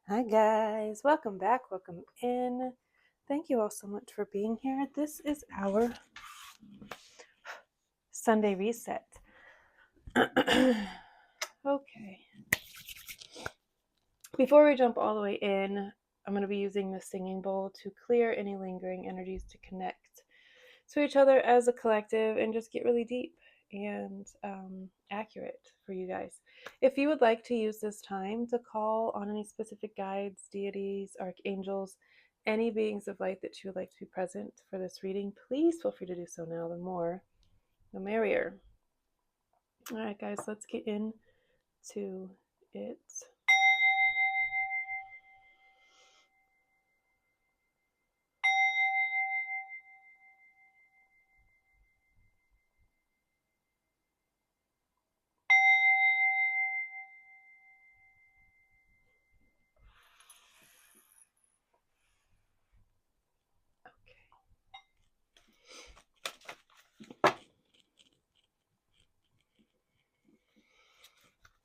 Hi guys, welcome back, welcome in. Thank you all so much for being here. This is our Sunday reset. Okay. Before we jump all the way in, I'm going to be using the singing bowl to clear any lingering energies to connect to each other as a collective and just get really deep and accurate for you guys. If you would like to use this time to call on any specific guides, deities, archangels, any beings of light that you would like to be present for this reading, please feel free to do so now. The more, the merrier. All right, guys, let's get into it.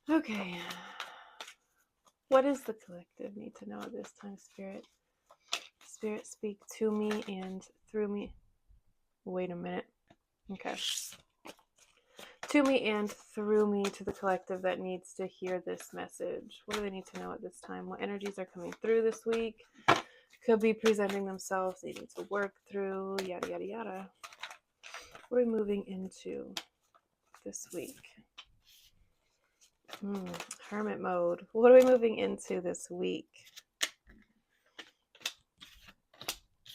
Okay. What does the collective need to know at this time, Spirit? Spirit, speak to me and through me. Wait a minute. Okay. To me and through me to the collective that needs to hear this message. What do they need to know at this time? What energies are coming through this week? Could be presenting themselves, they need to work through, yada, yada, yada. What are we moving into this week? Hermit mode. What are we moving into this week?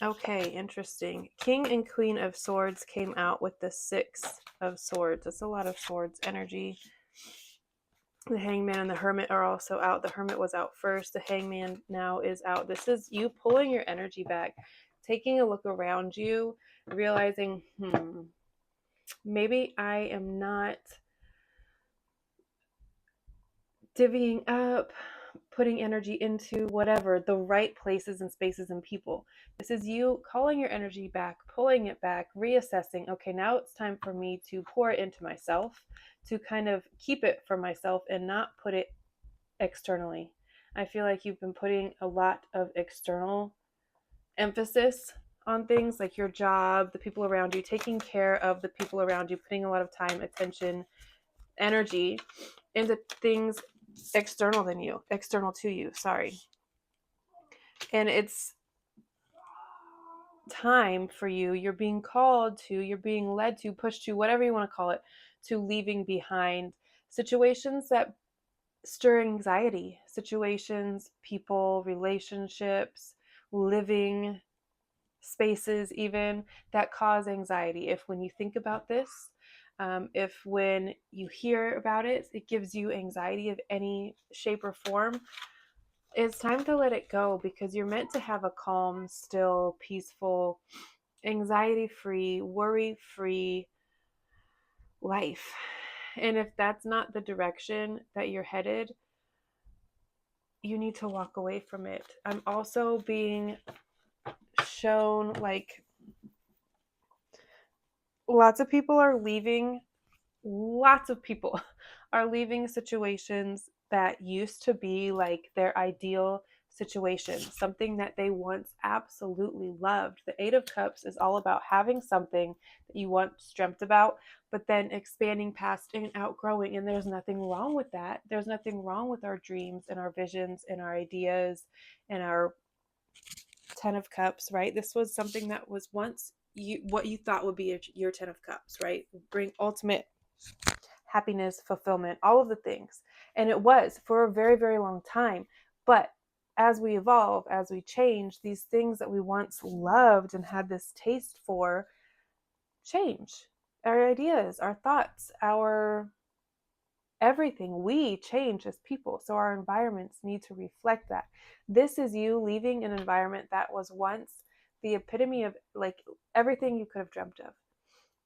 Okay, interesting. King and Queen of Swords came out with the Six of Swords. That's a lot of swords energy. The Hangman and the Hermit are also out. The Hermit was out first. The Hangman now is out. This is you pulling your energy back, taking a look around you, realizing, maybe I am not divvying up, putting energy into whatever, the right places and spaces and people. This is you calling your energy back, pulling it back, reassessing. Okay, now it's time for me to pour it into myself, to kind of keep it for myself and not put it externally. I feel like you've been putting a lot of external emphasis on things like your job, the people around you, taking care of the people around you, putting a lot of time, attention, energy into things external to you, sorry. And it's time for you're being called to, you're being led to, pushed to, whatever you want to call it, to leaving behind situations that stir anxiety, situations, people, relationships, living spaces even that cause anxiety. If when you think about this, if when you hear about it, it gives you anxiety of any shape or form, it's time to let it go, because you're meant to have a calm, still, peaceful, anxiety-free, worry-free life. And if that's not the direction that you're headed, you need to walk away from it. I'm also being shown like lots of people are leaving situations that used to be like their ideal situation, something that they once absolutely loved. The Eight of Cups is all about having something that you once dreamt about, but then expanding past and outgrowing. And there's nothing wrong with that. There's nothing wrong with our dreams and our visions and our ideas and our Ten of Cups, right? This was something that was once what you thought would be your Ten of Cups, right? Bring ultimate happiness, fulfillment, all of the things. And it was for a very, very long time. But as we evolve, as we change, these things that we once loved and had this taste for change. Our ideas, our thoughts, our everything, we change as people. So our environments need to reflect that. This is you leaving an environment that was once the epitome of like everything you could have dreamt of.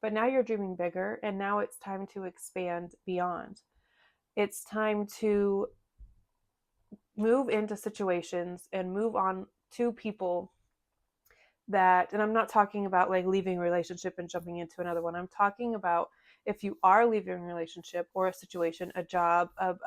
But now you're dreaming bigger, and now it's time to expand beyond. It's time to move into situations and move on to people that, and I'm not talking about like leaving a relationship and jumping into another one. I'm talking about if you are leaving a relationship or a situation, a job, a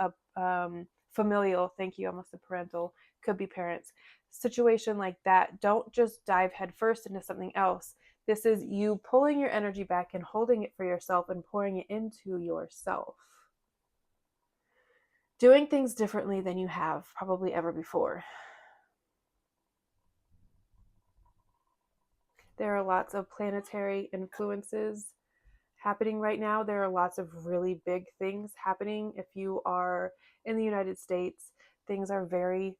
familial, thank you, almost a parental, could be parents, situation like that. Don't just dive headfirst into something else. This is you pulling your energy back and holding it for yourself and pouring it into yourself. Doing things differently than you have probably ever before. There are lots of planetary influences happening right now. There are lots of really big things happening. If you are in the United States, things are very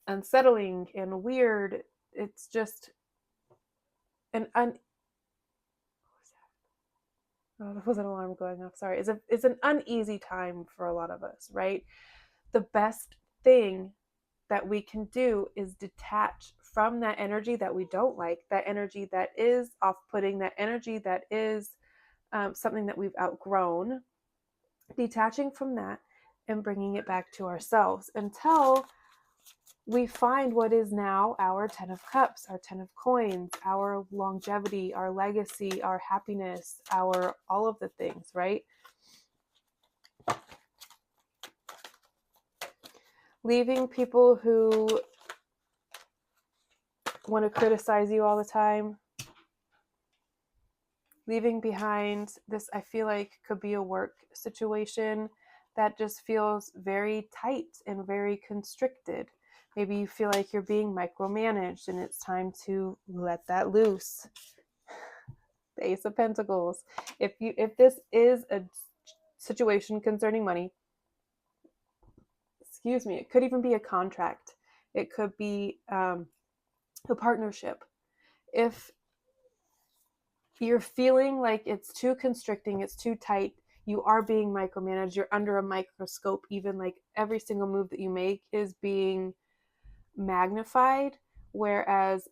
unsettling and weird. It's just an oh, there was an alarm going off. Sorry. It's an uneasy time for a lot of us, right? The best thing that we can do is detach from that energy that we don't like, that energy that is off-putting, that energy that is something that we've outgrown, detaching from that and bringing it back to ourselves until we find what is now our 10 of cups, our 10 of coins, our longevity, our legacy, our happiness, our all of the things, right? Leaving people who want to criticize you all the time. Leaving behind this, I feel like, could be a work situation that just feels very tight and very constricted. Maybe you feel like you're being micromanaged and it's time to let that loose. The Ace of Pentacles. If this is a situation concerning money, excuse me, it could even be a contract. It could be a partnership. If you're feeling like it's too constricting, it's too tight, you are being micromanaged, you're under a microscope, even like every single move that you make is being magnified, whereas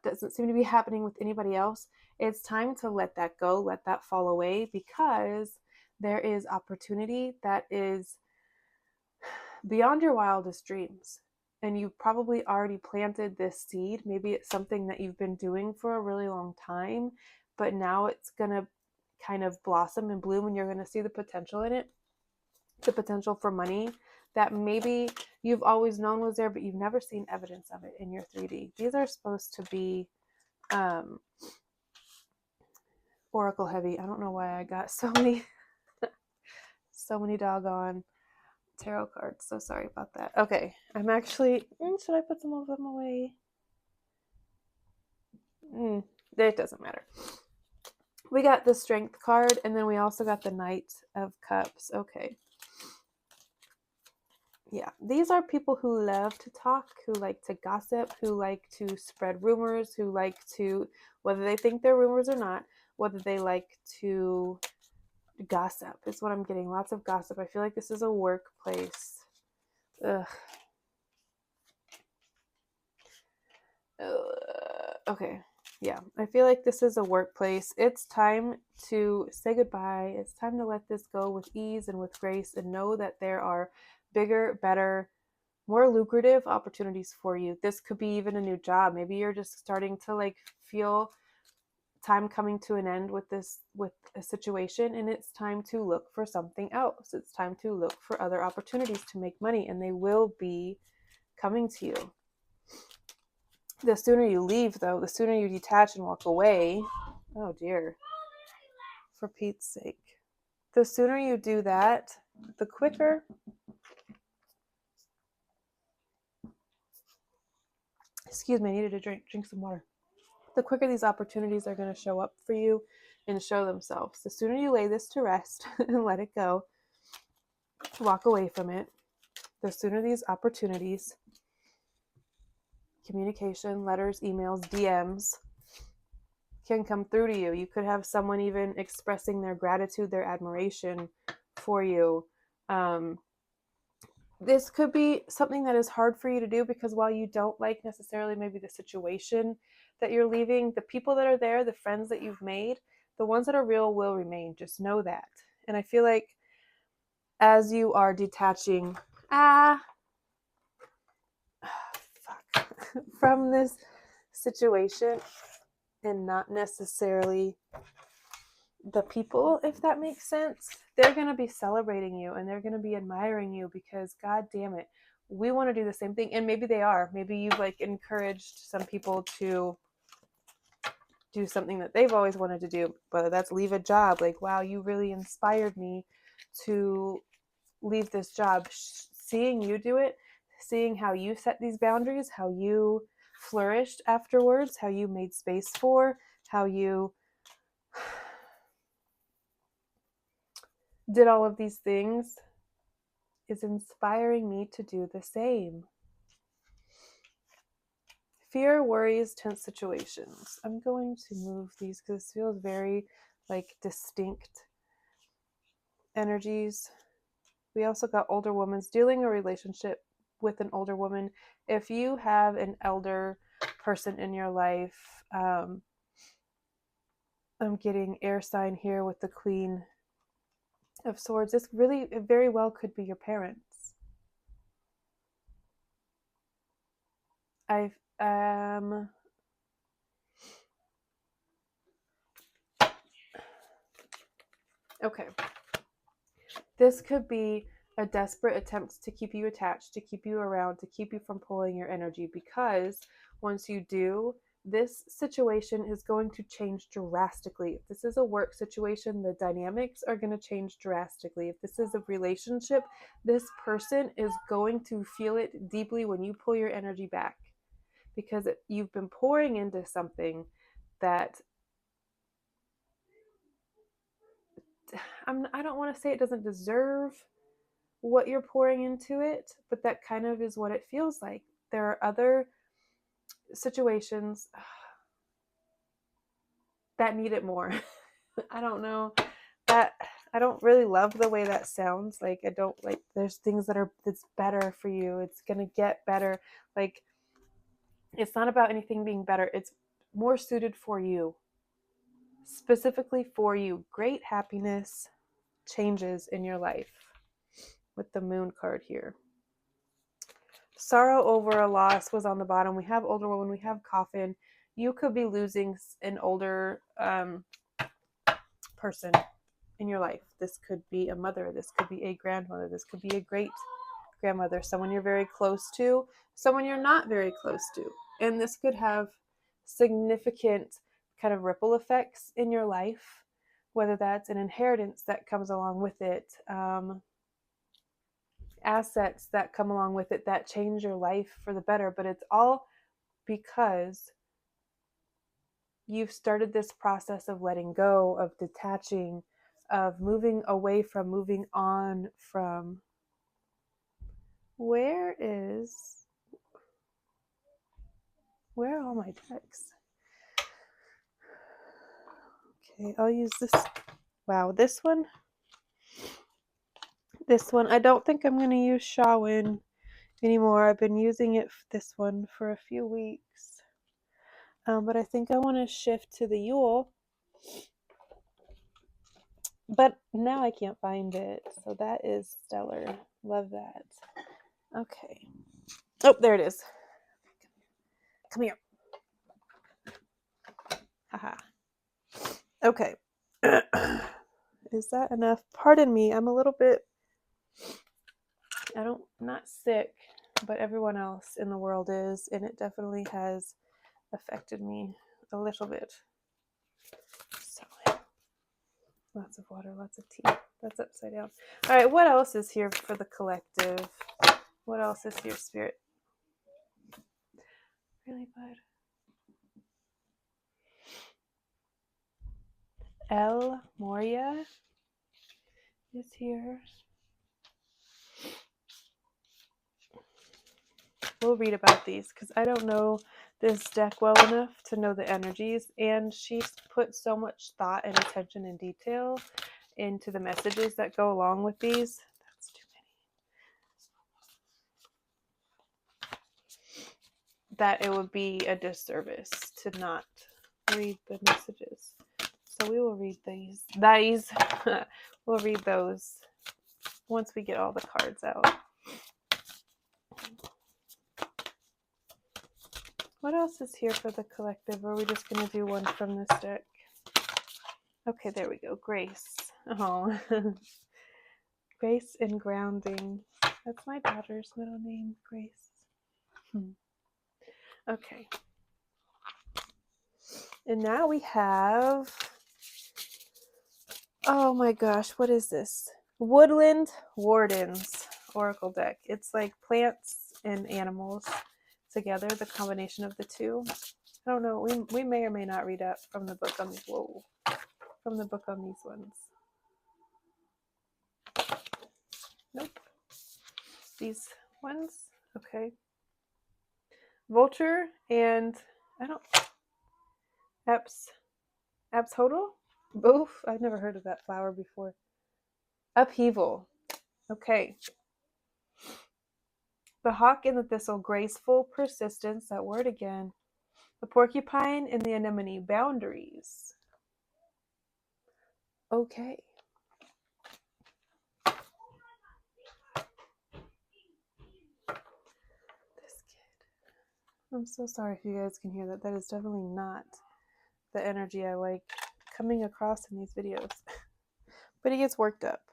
doesn't seem to be happening with anybody else. It's time to let that go, let that fall away, because there is opportunity that is beyond your wildest dreams. And you've probably already planted this seed. Maybe it's something that you've been doing for a really long time, but now it's going to kind of blossom and bloom and you're going to see the potential in it, the potential for money that maybe you've always known was there, but you've never seen evidence of it in your 3D. These are supposed to be oracle heavy. I don't know why I got so many doggone tarot cards. So sorry about that. Okay, I'm actually, should I put some of them away? It doesn't matter. We got the Strength card, and then we also got the Knight of Cups. Okay. Yeah, these are people who love to talk, who like to gossip, who like to spread rumors, who like to, whether they think they're rumors or not, whether they like to gossip is what I'm getting. Lots of gossip. I feel like this is a workplace. Ugh. Okay. Yeah, I feel like this is a workplace. It's time to say goodbye. It's time to let this go with ease and with grace and know that there are bigger, better, more lucrative opportunities for you. This could be even a new job. Maybe you're just starting to like feel time coming to an end with a situation, and it's time to look for something else. It's time to look for other opportunities to make money, and they will be coming to you. The sooner you leave, though, the sooner you detach and walk away. Oh dear. For Pete's sake. The sooner you do that, the quicker. Excuse me, I needed to drink some water. The quicker these opportunities are going to show up for you and show themselves. The sooner you lay this to rest and let it go, walk away from it, the sooner these opportunities, communication, letters, emails, DMs, can come through to you. You could have someone even expressing their gratitude, their admiration for you. This could be something that is hard for you to do because while you don't like necessarily maybe the situation that you're leaving, the people that are there, the friends that you've made, the ones that are real will remain. Just know that. And I feel like as you are detaching from this situation and not necessarily the people, if that makes sense, they're going to be celebrating you and they're going to be admiring you because, God damn it, we want to do the same thing. And maybe they are. Maybe you've like encouraged some people to do something that they've always wanted to do, whether that's leave a job. Like, wow, you really inspired me to leave this job. Seeing you do it, seeing how you set these boundaries, how you flourished afterwards, how you made space for, how you did all of these things is inspiring me to do the same. Fear, worries, tense situations. I'm going to move these because this feels very like distinct energies. We also got older woman's dealing a relationship with an older woman. If you have an elder person in your life, I'm getting air sign here with the Queen of Swords. This really, it very well could be your parents. Okay. This could be a desperate attempt to keep you attached, to keep you around, to keep you from pulling your energy, because once you do, this situation is going to change drastically. If this is a work situation, the dynamics are going to change drastically. If this is a relationship, this person is going to feel it deeply when you pull your energy back, because you've been pouring into something that I don't want to say it doesn't deserve what you're pouring into it, but that kind of is what it feels like. There are other situations that need it more. I don't know that I don't really love the way that sounds. Like, I don't like, there's things that's better for you. It's going to get better. Like, it's not about anything being better. It's more suited for you, specifically for you. Great happiness, changes in your life with the Moon card here. Sorrow over a loss was on the bottom. We have older woman, we have coffin. You could be losing an older person in your life. This could be a mother, this could be a grandmother, this could be a great grandmother, someone you're very close to, someone you're not very close to. And this could have significant kind of ripple effects in your life, whether that's an inheritance that comes along with it, assets that come along with it that change your life for the better. But it's all because you've started this process of letting go, of detaching, of moving away from, moving on from. Where are all my decks? Okay, I'll use this. Wow, this one. I don't think I'm going to use Shawin anymore. I've been using it, this one, for a few weeks. But I think I want to shift to the Yule. But now I can't find it. So that is stellar. Love that. Okay. Oh, there it is. Come here. Haha. Okay. Is that enough? Pardon me. I'm a little bit, not sick, but everyone else in the world is, and it definitely has affected me a little bit. So, lots of water, lots of tea. That's upside down. All right, what else is here for the collective? What else is here, Spirit? Really, bud? El Moria is here. We'll read about these because I don't know this deck well enough to know the energies, and she's put so much thought and attention and detail into the messages that go along with these. That's too many. That it would be a disservice to not read the messages. So we will read these. We'll read those once we get all the cards out. What else is here for the collective? Or are we just going to do one from this deck? Okay, there we go. Grace. Oh, Grace and grounding. That's my daughter's middle name, Grace. Okay. And now we have, oh my gosh, what is this? Woodland Wardens Oracle deck. It's like plants and animals together, the combination of the two. I don't know. We may or may not read up from the book on these. Whoa. From the book on these ones. Nope. These ones. Okay. Vulture and Abshodal? Oof, I've never heard of that flower before. Upheaval. Okay. The hawk and the thistle, graceful persistence, that word again. The porcupine and the anemone, boundaries. Okay. This kid. I'm so sorry if you guys can hear that. That is definitely not the energy I like coming across in these videos. But he gets worked up.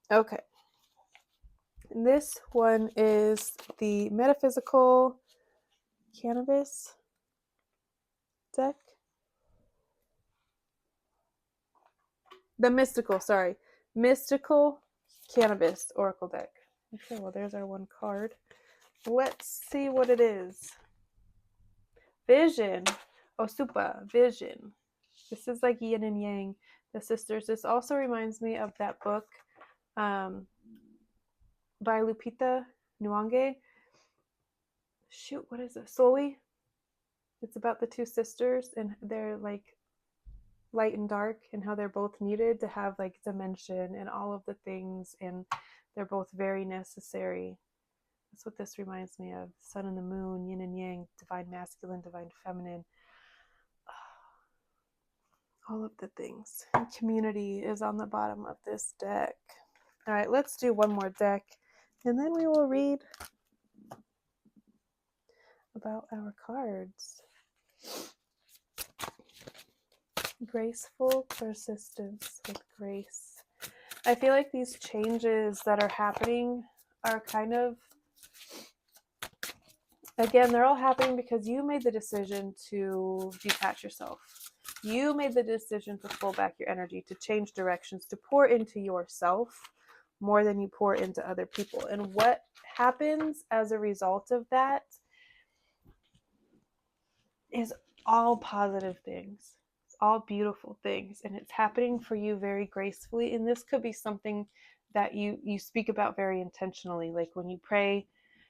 Okay. This one is the metaphysical cannabis deck. The mystical cannabis oracle deck. Okay, well there's our one card. Let's see what it is. Vision. Osupa, vision. This is like yin and yang, the sisters. This also reminds me of that book by Lupita Nyong'o. Shoot, what is it? Soli. It's about the two sisters and they're like light and dark and how they're both needed to have like dimension and all of the things, and they're both very necessary. That's what this reminds me of. Sun and the moon, yin and yang, divine masculine, divine feminine. All of the things. And community is on the bottom of this deck. All right, let's do one more deck and then we will read about our cards. Graceful persistence with grace. I feel like these changes that are happening are kind of, again, they're all happening because you made the decision to detach yourself. You made the decision to pull back your energy, to change directions, to pour into yourself more than you pour into other people. And what happens as a result of that is all positive things. It's all beautiful things. And it's happening for you very gracefully. And this could be something that you speak about very intentionally. Like when you pray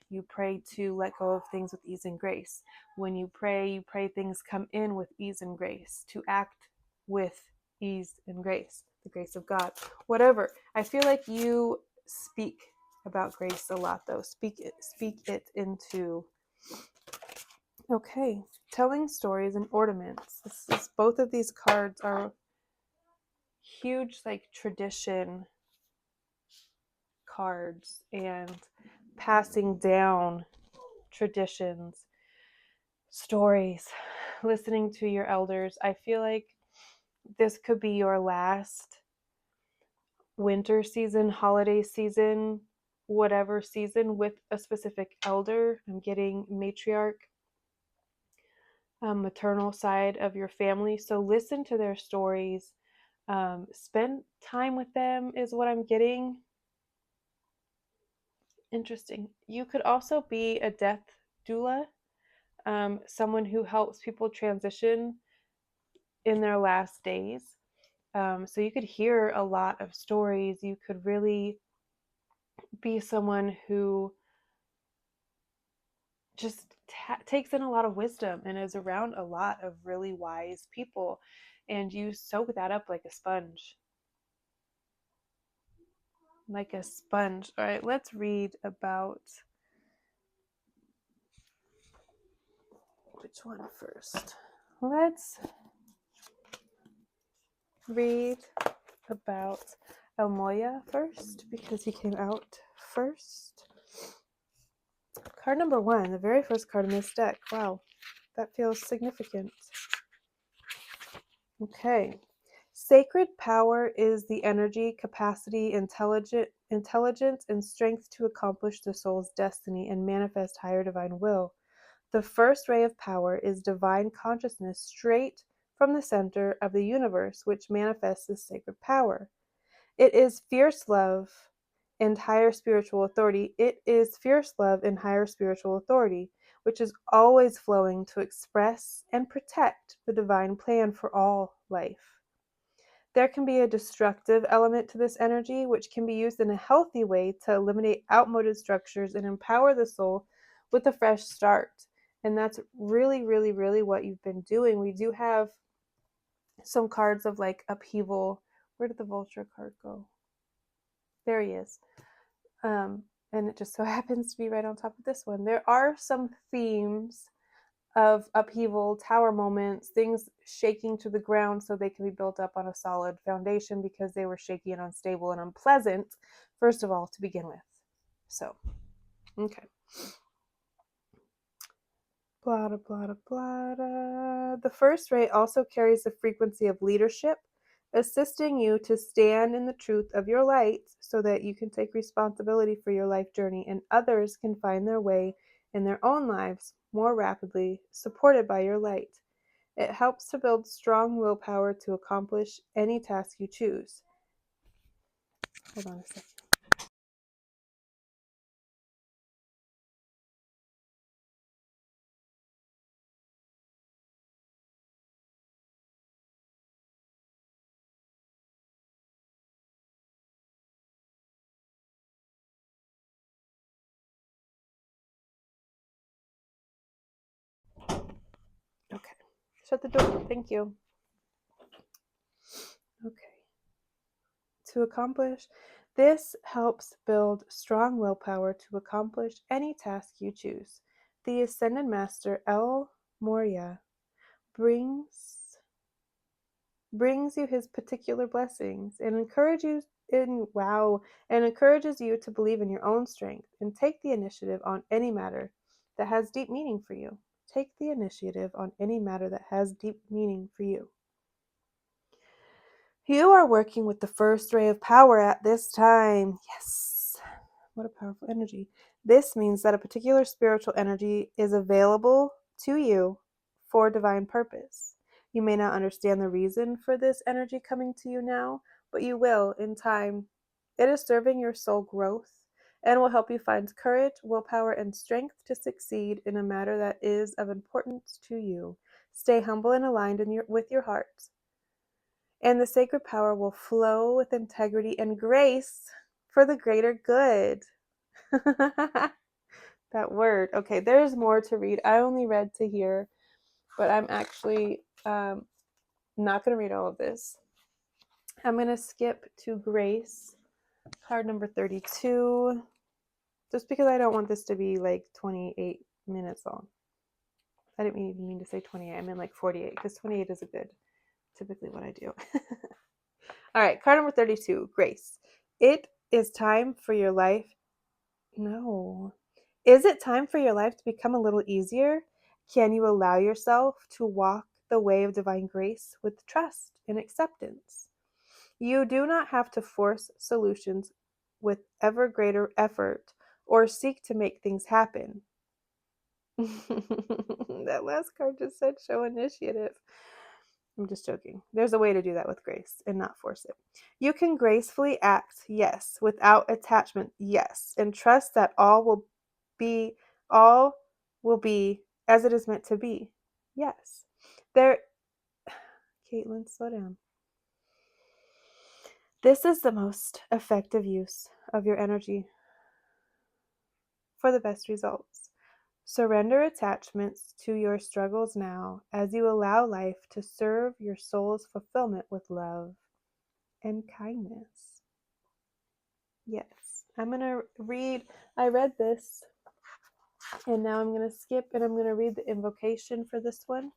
to let go of things with ease and grace. When you pray things come in with ease and grace. To act with ease and grace. The grace of God. Whatever. I feel like you speak about grace a lot though. Speak it into. Okay. Telling stories and ornaments. Both of these cards are huge like tradition cards and passing down traditions, stories, listening to your elders. I feel like this could be your last winter season, holiday season, whatever season with a specific elder. I'm getting matriarch, maternal side of your family. So listen to their stories. Spend time with them is what I'm getting. Interesting. You could also be a death doula, someone who helps people transition in their last days. So you could hear a lot of stories. You could really be someone who just takes in a lot of wisdom and is around a lot of really wise people. And you soak that up like a sponge. Like a sponge. All right, let's read about which one first. Let's read about El Moya first because he came out first. Card number 1, the very first card in this deck. Wow, that feels significant. Okay, Sacred power is the energy, capacity, intelligence, and strength to accomplish the soul's destiny and manifest higher divine will. The first ray of power is divine consciousness straight from the center of the universe, which manifests this sacred power. It is fierce love and higher spiritual authority. It is fierce love and higher spiritual authority, which is always flowing to express and protect the divine plan for all life. There can be a destructive element to this energy, which can be used in a healthy way to eliminate outmoded structures and empower the soul with a fresh start. And that's really, really, really what you've been doing. We do have some cards of like upheaval. Where did the vulture card go? There he is. And it just so happens to be right on top of this one. There are some themes of upheaval, tower moments, things shaking to the ground so they can be built up on a solid foundation because they were shaky and unstable and unpleasant, first of all, to begin with. So, okay. Blah, blah, blah, blah. The first ray also carries the frequency of leadership, assisting you to stand in the truth of your light so that you can take responsibility for your life journey and others can find their way in their own lives more rapidly, supported by your light. It helps to build strong willpower to accomplish any task you choose. Hold on a second. Okay. Shut the door. Thank you. Okay. To accomplish, this helps build strong willpower to accomplish any task you choose. The Ascended Master El Moria brings you his particular blessings and encourages you to believe in your own strength and take the initiative on any matter that has deep meaning for you. Take the initiative on any matter that has deep meaning for you. You are working with the first ray of power at this time. Yes. What a powerful energy. This means that a particular spiritual energy is available to you for divine purpose. You may not understand the reason for this energy coming to you now, but you will in time. It is serving your soul growth and will help you find courage, willpower, and strength to succeed in a matter that is of importance to you. Stay humble and aligned with your heart, and the sacred power will flow with integrity and grace for the greater good. That word. Okay, there's more to read. I only read to here, but I'm actually not going to read all of this. I'm going to skip to Grace, card number 32, just because I don't want this to be like 28 minutes long. I didn't even mean to say 28. I meant like 48, because 28 is typically what I do. All right, card number 32, Grace. It is time for your life. No. Is it time for your life to become a little easier? Can you allow yourself to walk the way of divine grace with trust and acceptance? You do not have to force solutions with ever greater effort or seek to make things happen. That last card just said show initiative. I'm just joking. There's a way to do that with grace and not force it. You can gracefully act, yes, without attachment, yes, and trust that all will be as it is meant to be. Yes. Caitlin, slow down. This is the most effective use of your energy for the best results. Surrender attachments to your struggles now as you allow life to serve your soul's fulfillment with love and kindness. Yes, I'm going to read. I read this, and now I'm going to skip and I'm going to read the invocation for this one.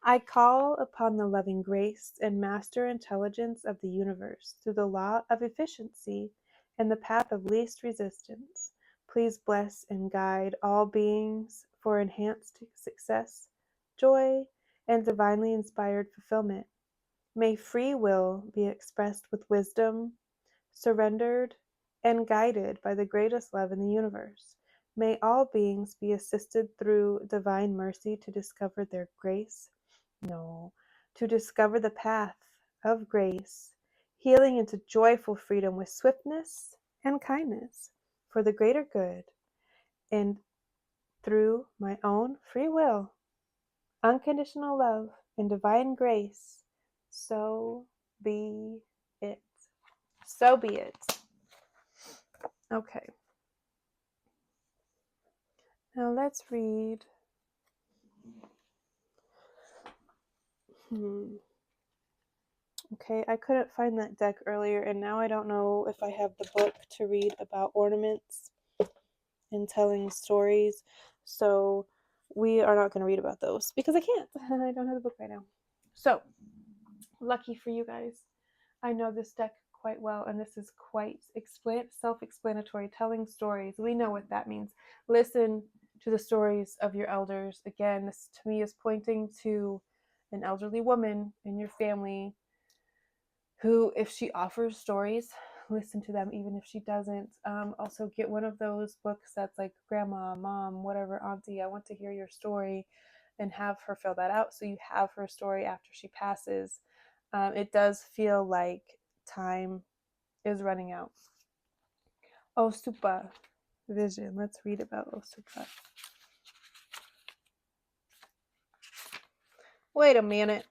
I call upon the loving grace and master intelligence of the universe through the law of efficiency and the path of least resistance. Please bless and guide all beings for enhanced success, joy, and divinely inspired fulfillment. May free will be expressed with wisdom, surrendered, and guided by the greatest love in the universe. May all beings be assisted through divine mercy to discover their grace. No, to discover the path of grace, healing into joyful freedom with swiftness and kindness for the greater good, and through my own free will, unconditional love, and divine grace, so be it. So be it. Okay. Now let's read. Okay, I couldn't find that deck earlier, and now I don't know if I have the book to read about ornaments and telling stories. So we are not going to read about those because I can't. I don't have the book right now. So, lucky for you guys, I know this deck quite well, and this is quite self-explanatory. Telling stories, we know what that means. Listen to the stories of your elders. Again, this to me is pointing to an elderly woman in your family who, if she offers stories, listen to them even if she doesn't. Also get one of those books that's like, grandma, mom, whatever, auntie, I want to hear your story, and have her fill that out so you have her story after she passes. It does feel like time is running out. Osupa vision. Let's read about Osupa. Wait a minute.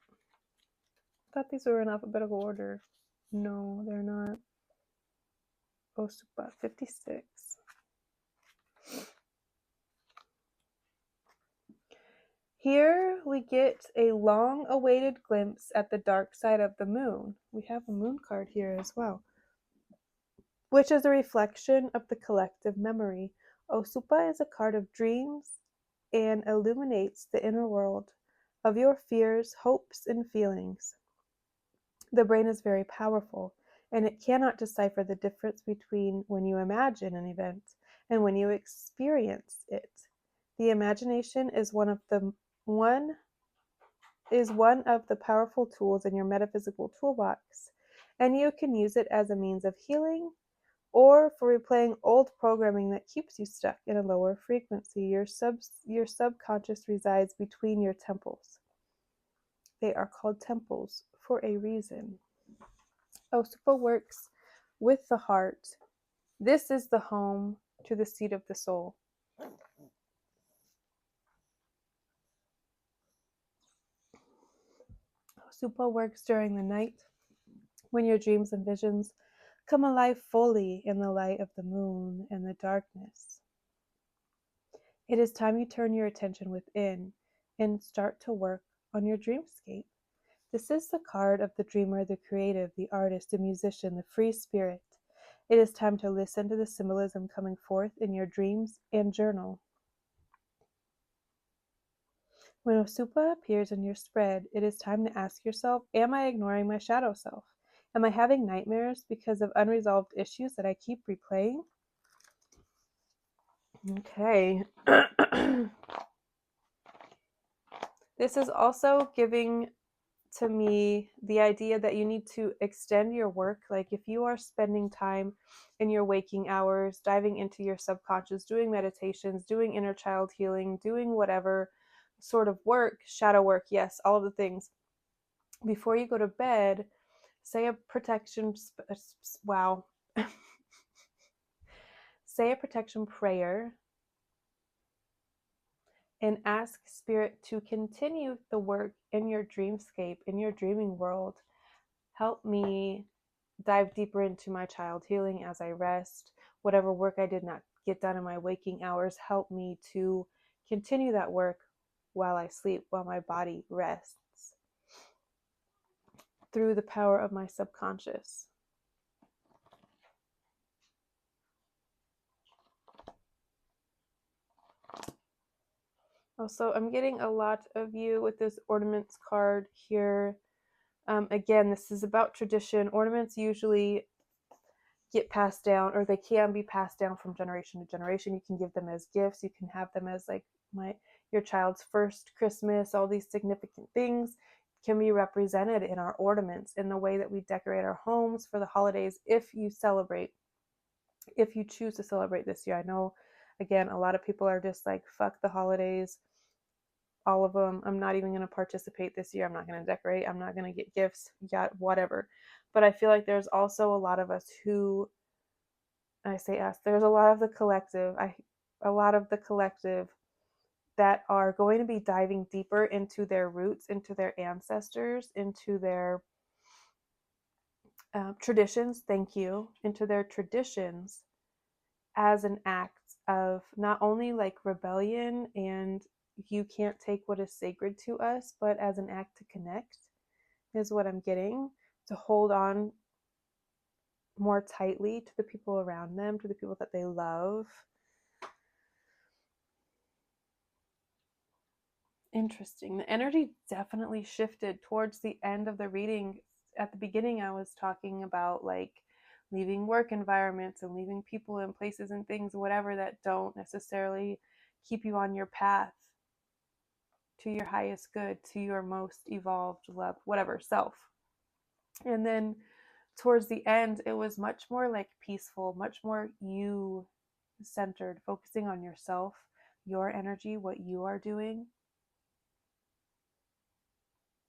I thought these were in alphabetical order. No, they're not. Osupa 56. Here we get a long-awaited glimpse at the dark side of the moon. We have a moon card here as well, which is a reflection of the collective memory. Osupa is a card of dreams and illuminates the inner world of your fears, hopes, and feelings. The brain is very powerful, and it cannot decipher the difference between when you imagine an event and when you experience it. The imagination is one of the powerful tools in your metaphysical toolbox, and you can use it as a means of healing or for replaying old programming that keeps you stuck in a lower frequency. Your subconscious resides between your temples. They are called temples for a reason. Osupa works with the heart. This is the home to the seat of the soul. Osupa works during the night when your dreams and visions come alive fully in the light of the moon and the darkness. It is time you turn your attention within and start to work on your dreamscape. This is the card of the dreamer, the creative, the artist, the musician, the free spirit. It is time to listen to the symbolism coming forth in your dreams and journal. When Osupa appears in your spread, it is time to ask yourself, am I ignoring my shadow self? Am I having nightmares because of unresolved issues that I keep replaying? Okay. This is also giving to me the idea that you need to extend your work. Like if you are spending time in your waking hours, diving into your subconscious, doing meditations, doing inner child healing, doing whatever sort of work, shadow work, yes, all of the things. Before you go to bed, say a protection, say a protection prayer and ask Spirit to continue the work in your dreamscape, in your dreaming world. Help me dive deeper into my child healing as I rest. Whatever work I did not get done in my waking hours, help me to continue that work while I sleep, while my body rests, through the power of my subconscious. Also, I'm getting a lot of you with this ornaments card here. Again, this is about tradition. Ornaments usually get passed down, or they can be passed down from generation to generation. You can give them as gifts. You can have them as like your child's first Christmas, all these significant things. can be represented in our ornaments, in the way that we decorate our homes for the holidays, if you choose to celebrate this year. I know, again, a lot of people are just like, fuck the holidays, all of them. I'm not even going to participate this year. I'm not going to decorate. I'm not going to get gifts, whatever. But I feel like there's also a lot of us who, I say us, there's a lot of the collective, that are going to be diving deeper into their roots, into their ancestors, into their traditions. Thank you. Into their traditions, as an act of not only like rebellion and you can't take what is sacred to us, but as an act to connect, is what I'm getting, to hold on more tightly to the people around them, to the people that they love. Interesting. The energy definitely shifted towards the end of the reading. At the beginning, I was talking about like leaving work environments and leaving people and places and things, whatever, that don't necessarily keep you on your path to your highest good, to your most evolved, loved, whatever, self. And then towards the end, it was much more like peaceful, much more you centered, focusing on yourself, your energy, what you are doing,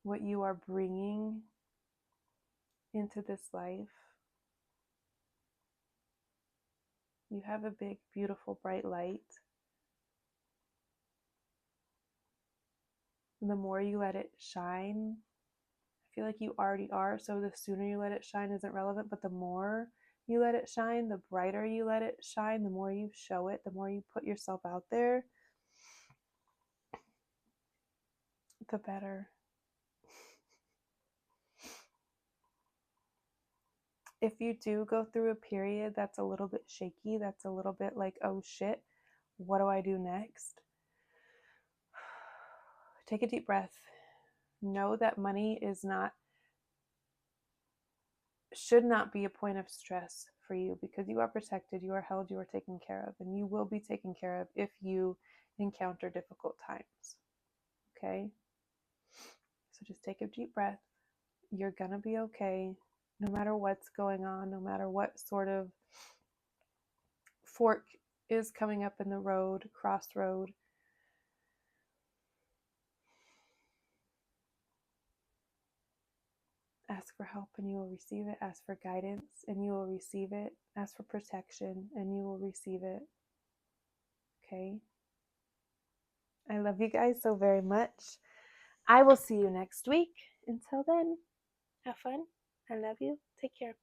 what you are bringing into this life. You have a big, beautiful, bright light. And the more you let it shine, I feel like you already are, so the sooner you let it shine isn't relevant, but the more you let it shine, the brighter you let it shine, the more you show it, the more you put yourself out there, the better. If you do go through a period that's a little bit shaky, that's a little bit like, oh shit, what do I do next? Take a deep breath. Know that money should not be a point of stress for you, because you are protected, you are held, you are taken care of, and you will be taken care of if you encounter difficult times. Okay? So just take a deep breath. You're gonna be okay, no matter what's going on, no matter what sort of fork is coming up in the road, crossroad. Ask for help and you will receive it. Ask for guidance and you will receive it. Ask for protection and you will receive it. Okay? I love you guys so very much. I will see you next week. Until then, have fun. I love you. Take care.